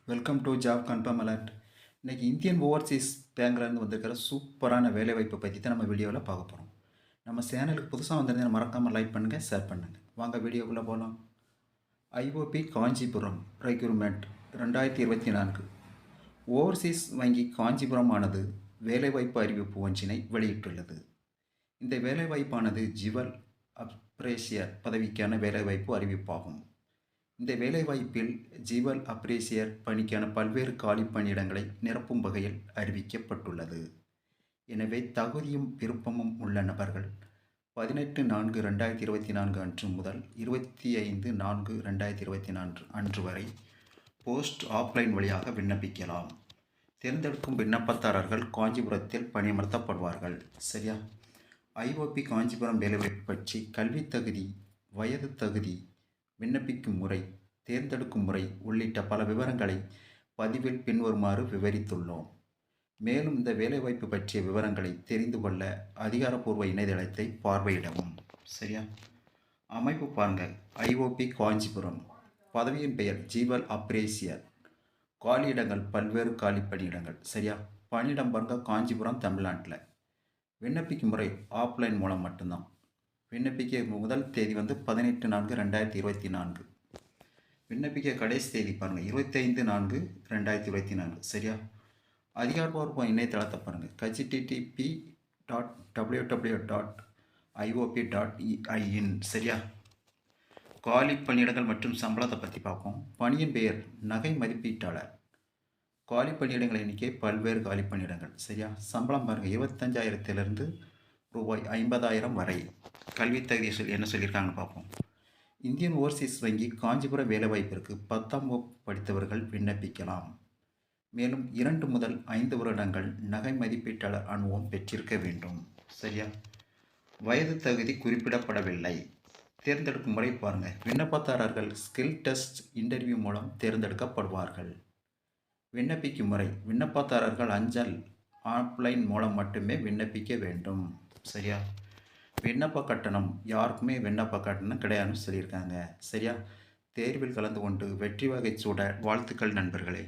Welcome to job confirm alert. இன்னைக்கு Indian Overseas பேங்க்லேருந்து வந்திருக்கிற சூப்பரான வேலைவாய்ப்பை பற்றி தான் நம்ம வீடியோவில் பார்க்க போகிறோம். நம்ம சேனலுக்கு புதுசாக வந்திருந்தா மறக்காமல் லைக் பண்ணுங்கள், ஷேர் பண்ணுங்கள். வாங்க வீடியோக்குள்ளே போகலாம். ஐஓபி காஞ்சிபுரம் ரெக்ரூட்மெண்ட் 2024 ஓவர்சீஸ் வங்கி காஞ்சிபுரம் ஆனது வேலைவாய்ப்பு அறிவிப்பு ஒன்றினை வெளியிட்டுள்ளது. இந்த வேலைவாய்ப்பானது ஜுவல் அப்ரேசியர் பதவிக்கான வேலைவாய்ப்பு அறிவிப்பாகும். இந்த வேலைவாய்ப்பில் ஜுவல் அப்ரேசியர் பணிக்கான பல்வேறு காலி பணியிடங்களை நிரப்பும் வகையில் அறிவிக்கப்பட்டுள்ளது. எனவே தகுதியும் விருப்பமும் உள்ள நபர்கள் 18/4/2024 அன்று முதல் 25/4/2024 அன்று வரை போஸ்ட் ஆஃப்லைன் வழியாக விண்ணப்பிக்கலாம். தேர்ந்தெடுக்கும் விண்ணப்பதாரர்கள் காஞ்சிபுரத்தில் பணியமர்த்தப்படுவார்கள். சரியா? ஐஓபி காஞ்சிபுரம் வேலைவாய்ப்பு பற்றி கல்வி தகுதி, வயது தகுதி, விண்ணப்பிக்கும் முறை, தேர்ந்தெடுக்கும் முறை உள்ளிட்ட பல விவரங்களை பதிவில் பின்வருமாறு விவரித்துள்ளோம். மேலும் இந்த வேலைவாய்ப்பு பற்றிய விவரங்களை தெரிந்து கொள்ள அதிகாரப்பூர்வ இணையதளத்தை பார்வையிடவும். சரியா? அமைப்பு பாருங்க. ஐஓபி காஞ்சிபுரம். பதவியின் பெயர் ஜுவல் அப்ரேசியர். காலியிடங்கள் பல்வேறு காலி பணியிடங்கள். சரியா? பணியிடம் பாருங்க, காஞ்சிபுரம், தமிழ்நாட்டில். விண்ணப்பிக்கும் முறை ஆஃப்லைன் மூலம் மட்டும்தான். விண்ணப்பிக்க முதல் தேதி 18/4/2024. விண்ணப்பிக்க கடைசி தேதி பாருங்கள் 25/4/2024. சரியா? அதிகாரப்பூர்வ இணையதளத்தை பாருங்கள். http://www.iop.in. சரியா? காலி பணியிடங்கள் மற்றும் சம்பளத்தை பற்றி பார்ப்போம். பணியின் பெயர் நகை மதிப்பீட்டாளர். காலி பணியிடங்கள் எண்ணிக்கை பல்வேறு காலி பணியிடங்கள். சரியா? சம்பளம் பாருங்கள் 25,000 ரூபாய் 50,000 வரை. கல்வி தகுதி என்ன சொல்லியிருக்காங்கன்னு பார்ப்போம். இந்தியன் ஓவர்சீஸ் வங்கி காஞ்சிபுரம் வேலைவாய்ப்பிற்கு 10ஆம் வகுப்பு படித்தவர்கள் விண்ணப்பிக்கலாம். மேலும் 2 முதல் 5 வருடங்கள் நகை மதிப்பீட்டாளர் அனுபவம் பெற்றிருக்க வேண்டும். சரியா? வயது தகுதி குறிப்பிடப்படவில்லை. தேர்ந்தெடுக்கும் முறை பாருங்கள். விண்ணப்பதாரர்கள் ஸ்கில் டெஸ்ட் இன்டர்வியூ மூலம் தேர்ந்தெடுக்கப்படுவார்கள். விண்ணப்பிக்கும் முறை விண்ணப்பதாரர்கள் அஞ்சல் ஆஃப்லைன் மூலம் மட்டுமே விண்ணப்பிக்க வேண்டும். சரியா? விண்ணப்ப கட்டணம் யாருக்குமே விண்ணப்ப கட்டணம் கிடையாதுன்னு சொல்லியிருக்காங்க. சரியா? தேர்வில் கலந்து கொண்டு வெற்றி வகை சூட வாழ்த்துக்கள் நண்பர்களே.